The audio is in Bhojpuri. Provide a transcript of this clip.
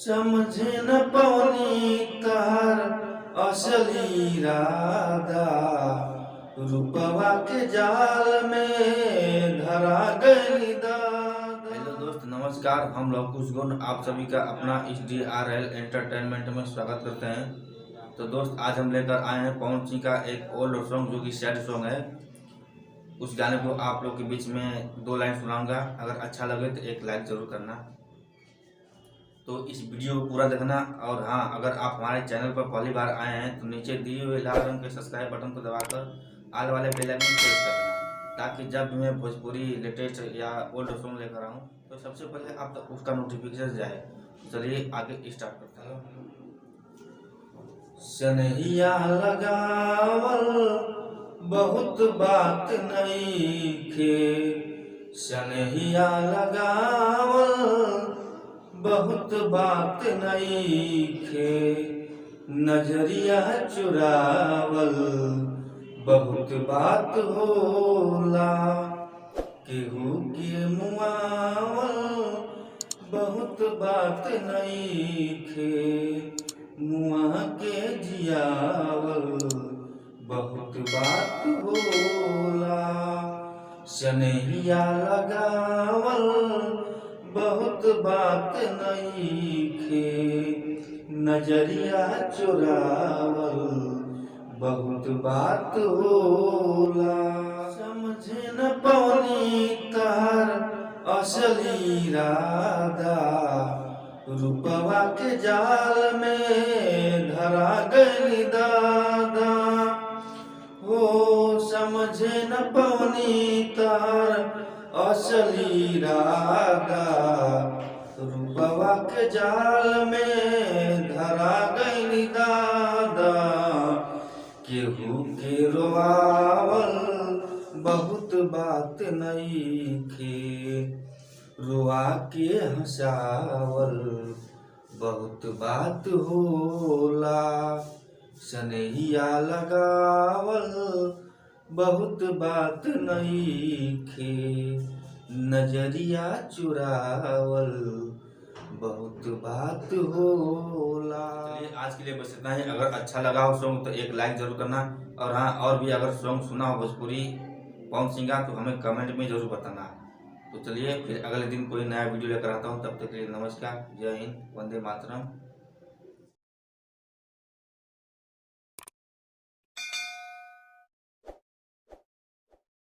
समझे न पौनी तहर असली इरादा, रूपवा के जाल में धरा गई दादा। हेलो दोस्त, नमस्कार। हम लोग कुछ गुण आप सभी का अपना HDRL एंटरटेनमेंट में स्वागत करते हैं। तो दोस्त, आज हम लेकर आए हैं पवन सिंह का एक ओल्ड सॉन्ग जो कि सैड सॉन्ग है। उस गाने को आप लोग के बीच में 2 लाइन सुनाऊंगा। अगर अच्छा लगे तो एक लाइक जरूर करना। तो इस वीडियो को पूरा देखना। और हाँ, अगर आप हमारे चैनल पर पहली बार आए हैं तो नीचे दिए हुए लाल रंग के सब्सक्राइब बटन को दबाकर आल वाले बेल आइकन प्रेस करना, ताकि जब भी मैं भोजपुरी लेटेस्ट या ओल्ड सॉन्ग लेकर आऊँ तो सबसे पहले आप तक उसका नोटिफिकेशन जाए। चलिए आगे स्टार्ट करते हैं। सनहिया लगावल बहुत बात नइखे, सनहिया लगावल बहुत बात नइखे, नजरिया चुरावल बहुत बात होला, केहू के मुआवल बहुत बात नइखे, मुआ के जियावल बहुत बात होला। सनहिया लगावल बहुत बात नइखे, नजरिया चुरावल बहुत बात होला। समझे न पौनी तहर असली इरादा, रूपवा के जाल में धरा गई दादा। हो समझे न पौनी तहर असली इरादा, रूपवा के जाल में धरा गई दादा। केहू के रोआवल बहुत बात नइखे, रोआ के हंसावल बहुत बात होला। सनहिया लगावल बहुत बात नइखे, नजरिया चुरावल बहुत बात होला। चलिए, आज के लिए बस इतना ही। अगर अच्छा लगा हो सॉन्ग तो एक लाइक जरूर करना। और हाँ, और भी अगर सॉन्ग सुना हो भोजपुरी पवन सिंह का तो हमें कमेंट में जरूर बताना। तो चलिए, फिर अगले दिन कोई नया वीडियो लेकर आता हूँ। तब तक के लिए नमस्कार, जय हिंद, वंदे मातरम।